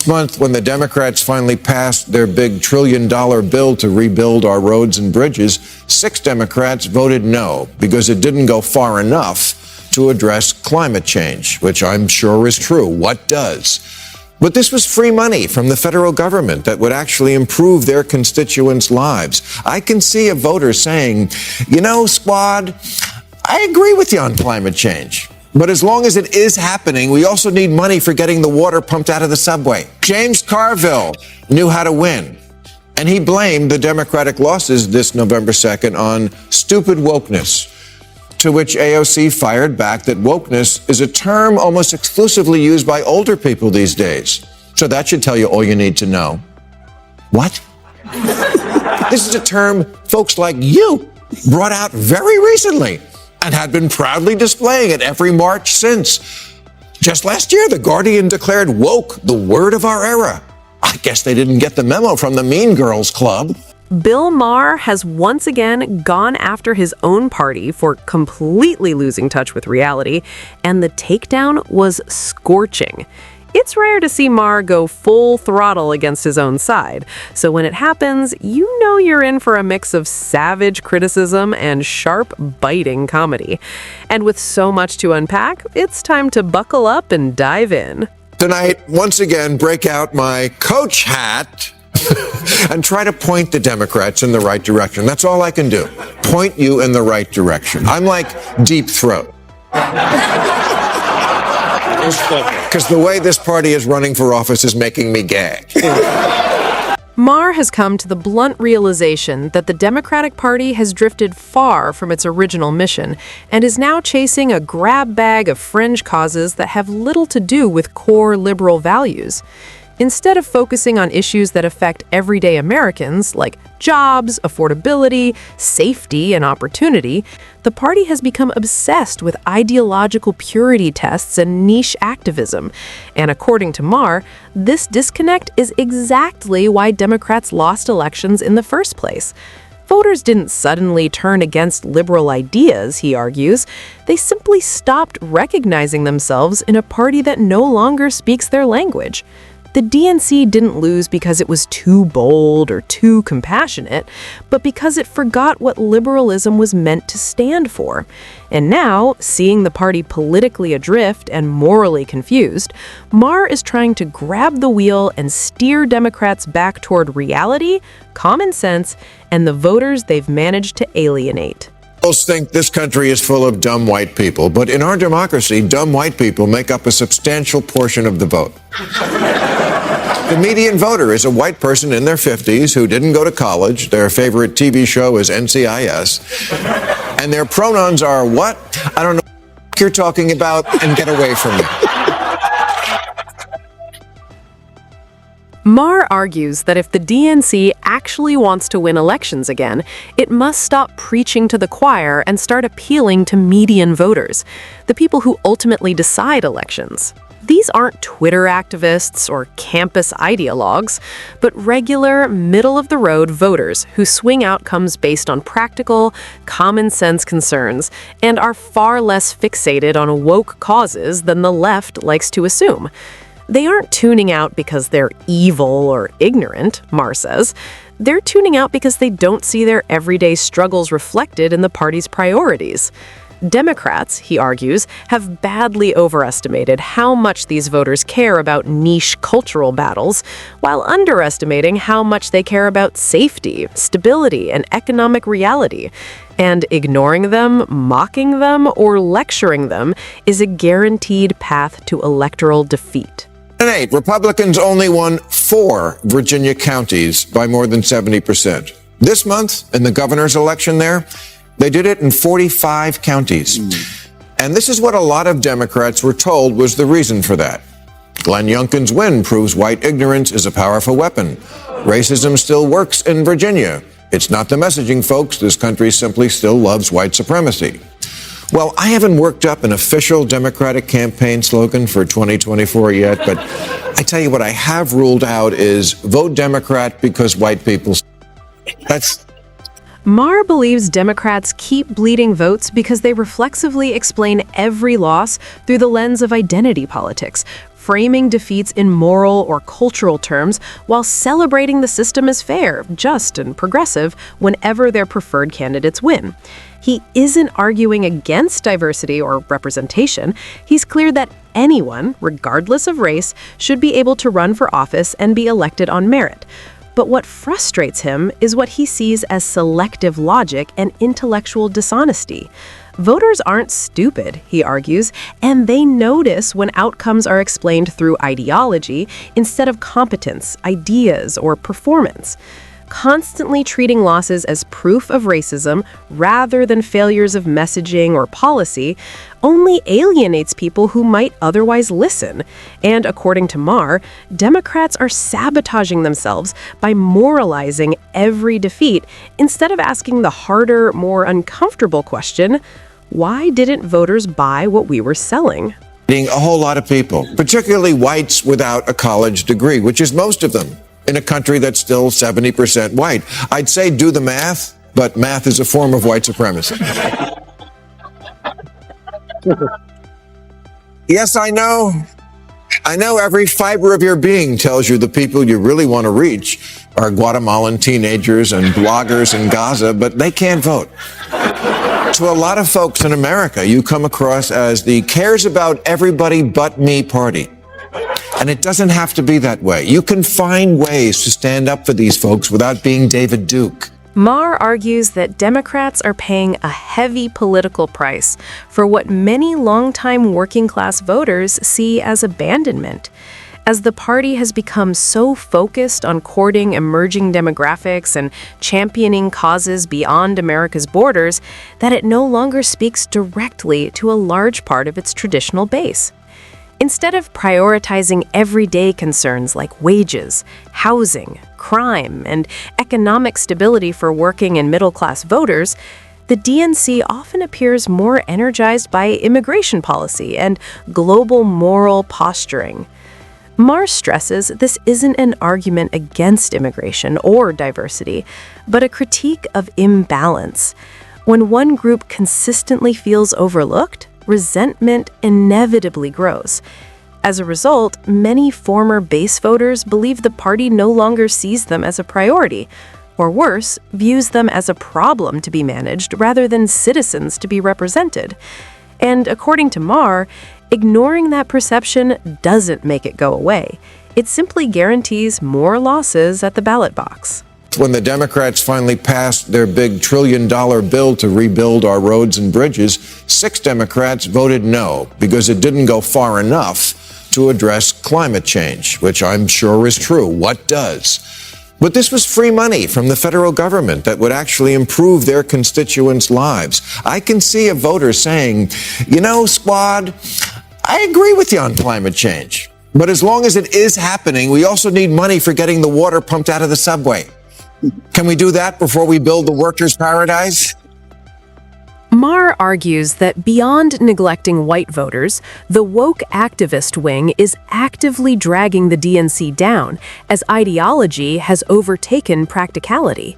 month, when the Democrats finally passed their big $1 trillion bill to rebuild our roads and bridges, 6 Democrats voted no because it didn't go far enough to address climate change, which I'm sure is true. What does? But this was free money from the federal government that would actually improve their constituents' lives. I can see a voter saying, you know, squad, I agree with you on climate change. But as long as it is happening, we also need money for getting the water pumped out of the subway. James Carville knew how to win, and he blamed the Democratic losses this November 2nd on stupid wokeness, to which AOC fired back that wokeness is a term almost exclusively used by older people these days. So that should tell you all you need to know. What? This is a term folks like you brought out very recently and had been proudly displaying at every march since. Just last year, The Guardian declared woke the word of our era. I guess they didn't get the memo from the Mean Girls Club. Bill Maher has once again gone after his own party for completely losing touch with reality, and the takedown was scorching. It's rare to see Maher go full throttle against his own side, so when it happens, you know you're in for a mix of savage criticism and sharp, biting comedy. And with so much to unpack, it's time to buckle up and dive in. Tonight, once again, break out my coach hat and try to point the Democrats in the right direction. That's all I can do. Point you in the right direction. I'm like Deep Throat. Because the way this party is running for office is making me gag. Maher has come to the blunt realization that the Democratic Party has drifted far from its original mission and is now chasing a grab bag of fringe causes that have little to do with core liberal values. Instead of focusing on issues that affect everyday Americans, like jobs, affordability, safety, and opportunity, the party has become obsessed with ideological purity tests and niche activism. And according to Maher, this disconnect is exactly why Democrats lost elections in the first place. Voters didn't suddenly turn against liberal ideas, he argues. They simply stopped recognizing themselves in a party that no longer speaks their language. The DNC didn't lose because it was too bold or too compassionate, but because it forgot what liberalism was meant to stand for. And now, seeing the party politically adrift and morally confused, Maher is trying to grab the wheel and steer Democrats back toward reality, common sense, and the voters they've managed to alienate. Most think this country is full of dumb white people, but in our democracy, dumb white people make up a substantial portion of the vote. The median voter is a white person in their 50s who didn't go to college, their favorite TV show is NCIS, and their pronouns are what? I don't know what you're talking about, and get away from me. Maher argues that if the DNC actually wants to win elections again, it must stop preaching to the choir and start appealing to median voters, the people who ultimately decide elections. These aren't Twitter activists or campus ideologues, but regular, middle-of-the-road voters who swing outcomes based on practical, common-sense concerns and are far less fixated on woke causes than the left likes to assume. They aren't tuning out because they're evil or ignorant, Maher says. They're tuning out because they don't see their everyday struggles reflected in the party's priorities. Democrats, he argues, have badly overestimated how much these voters care about niche cultural battles, while underestimating how much they care about safety, stability, and economic reality. And ignoring them, mocking them, or lecturing them is a guaranteed path to electoral defeat. And 8, Republicans only won 4 Virginia counties by more than 70%. This month, in the governor's election there, they did it in 45 counties. And this is what a lot of Democrats were told was the reason for that. Glenn Youngkin's win proves white ignorance is a powerful weapon. Racism still works in Virginia. It's not the messaging, folks. This country simply still loves white supremacy. Well, I haven't worked up an official Democratic campaign slogan for 2024 yet, but I tell you what I have ruled out is vote Democrat because white people. That's... Maher believes Democrats keep bleeding votes because they reflexively explain every loss through the lens of identity politics, framing defeats in moral or cultural terms while celebrating the system as fair, just, and progressive whenever their preferred candidates win. He isn't arguing against diversity or representation. He's clear that anyone, regardless of race, should be able to run for office and be elected on merit. But what frustrates him is what he sees as selective logic and intellectual dishonesty. Voters aren't stupid, he argues, and they notice when outcomes are explained through ideology instead of competence, ideas, or performance. Constantly treating losses as proof of racism rather than failures of messaging or policy only alienates people who might otherwise listen. And according to Maher, Democrats are sabotaging themselves by moralizing every defeat instead of asking the harder, more uncomfortable question, why didn't voters buy what we were selling? A whole lot of people, particularly whites without a college degree, which is most of them in a country that's still 70% white. I'd say do the math, but math is a form of white supremacy. Yes, I know. I know every fiber of your being tells you the people you really want to reach are Guatemalan teenagers and bloggers in Gaza, but they can't vote. To a lot of folks in America, you come across as the cares about everybody but me party. And it doesn't have to be that way. You can find ways to stand up for these folks without being David Duke. Maher argues that Democrats are paying a heavy political price for what many longtime working-class voters see as abandonment. As the party has become so focused on courting emerging demographics and championing causes beyond America's borders that it no longer speaks directly to a large part of its traditional base. Instead of prioritizing everyday concerns like wages, housing, crime, and economic stability for working and middle-class voters, the DNC often appears more energized by immigration policy and global moral posturing. Maher stresses this isn't an argument against immigration or diversity, but a critique of imbalance. When one group consistently feels overlooked, resentment inevitably grows. As a result, many former base voters believe the party no longer sees them as a priority, or worse, views them as a problem to be managed rather than citizens to be represented. And according to Maher, ignoring that perception doesn't make it go away. It simply guarantees more losses at the ballot box. When the Democrats finally passed their big trillion-dollar bill to rebuild our roads and bridges, 6 Democrats voted no because it didn't go far enough to address climate change, which I'm sure is true. What does? But this was free money from the federal government that would actually improve their constituents' lives. I can see a voter saying, you know, squad, I agree with you on climate change. But as long as it is happening, we also need money for getting the water pumped out of the subway. Can we do that before we build the workers' paradise? Maher argues that beyond neglecting white voters, the woke activist wing is actively dragging the DNC down as ideology has overtaken practicality.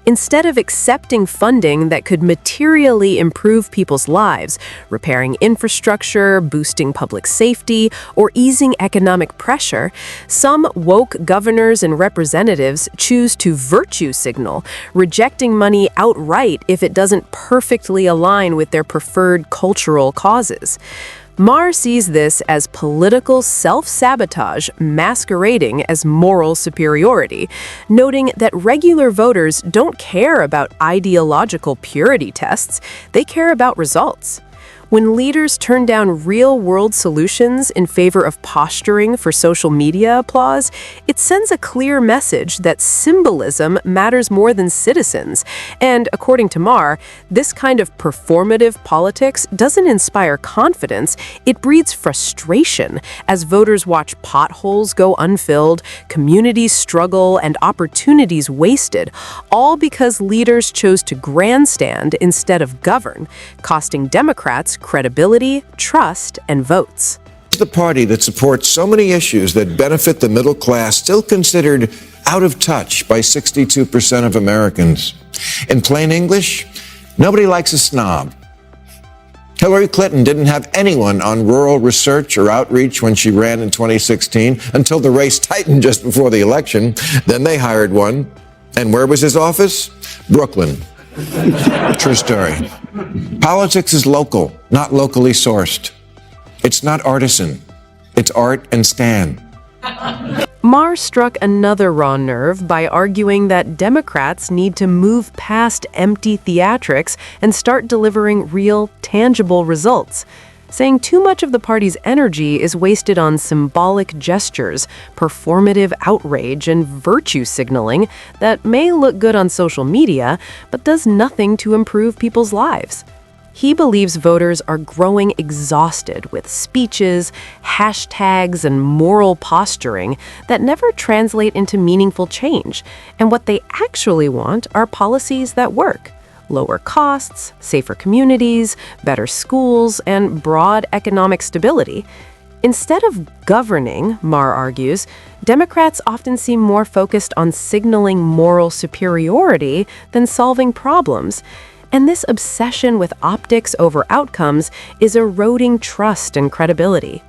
Instead of accepting funding that could materially improve people's lives, repairing infrastructure, boosting public safety, or easing economic pressure, some woke governors and representatives choose to virtue signal, rejecting money outright if it doesn't perfectly align with their preferred cultural causes. Maher sees this as political self-sabotage masquerading as moral superiority, noting that regular voters don't care about ideological purity tests, they care about results. When leaders turn down real-world solutions in favor of posturing for social media applause, it sends a clear message that symbolism matters more than citizens. And according to Maher, this kind of performative politics doesn't inspire confidence, it breeds frustration as voters watch potholes go unfilled, communities struggle, and opportunities wasted, all because leaders chose to grandstand instead of govern, costing Democrats credibility, trust, and votes. The party that supports so many issues that benefit the middle class still considered out of touch by 62% of Americans. In plain English, nobody likes a snob. Hillary Clinton didn't have anyone on rural research or outreach when she ran in 2016 until the race tightened just before the election. Then they hired one. And where was his office? Brooklyn. True story. Politics is local, not locally sourced. It's not artisan. It's art and Stan. Maher struck another raw nerve by arguing that Democrats need to move past empty theatrics and start delivering real, tangible results, saying too much of the party's energy is wasted on symbolic gestures, performative outrage, and virtue signaling that may look good on social media, but does nothing to improve people's lives. He believes voters are growing exhausted with speeches, hashtags, and moral posturing that never translate into meaningful change, and what they actually want are policies that work. Lower costs, safer communities, better schools, and broad economic stability. Instead of governing, Maher argues, Democrats often seem more focused on signaling moral superiority than solving problems. And this obsession with optics over outcomes is eroding trust and credibility.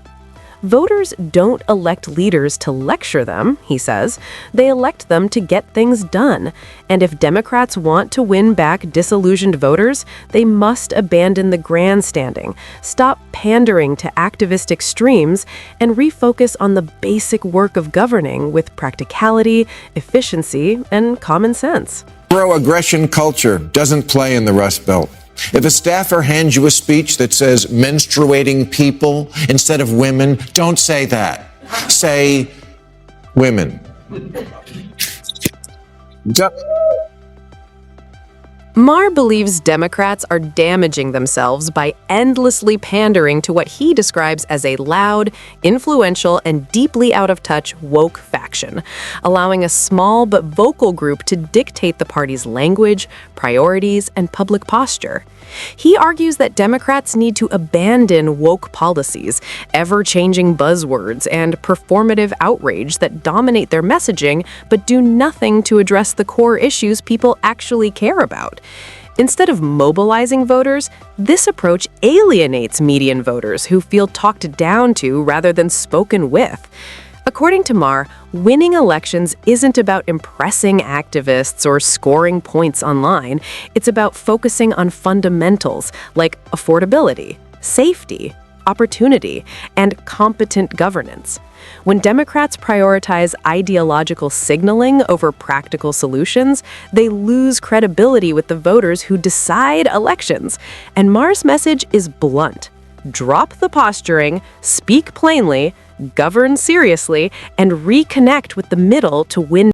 Voters don't elect leaders to lecture them, he says. They elect them to get things done. And if Democrats want to win back disillusioned voters, they must abandon the grandstanding, stop pandering to activist extremes, and refocus on the basic work of governing with practicality, efficiency, and common sense. Pro-aggression culture doesn't play in the Rust Belt. If a staffer hands you a speech that says menstruating people instead of women, don't say that. Say women. Maher believes Democrats are damaging themselves by endlessly pandering to what he describes as a loud, influential, and deeply out-of-touch woke faction, allowing a small but vocal group to dictate the party's language, priorities, and public posture. He argues that Democrats need to abandon woke policies, ever-changing buzzwords, and performative outrage that dominate their messaging but do nothing to address the core issues people actually care about. Instead of mobilizing voters, this approach alienates median voters who feel talked down to rather than spoken with. According to Maher, winning elections isn't about impressing activists or scoring points online. It's about focusing on fundamentals like affordability, safety, opportunity, and competent governance. When Democrats prioritize ideological signaling over practical solutions, they lose credibility with the voters who decide elections. And Maher's message is blunt. Drop the posturing, speak plainly, govern seriously, and reconnect with the middle to win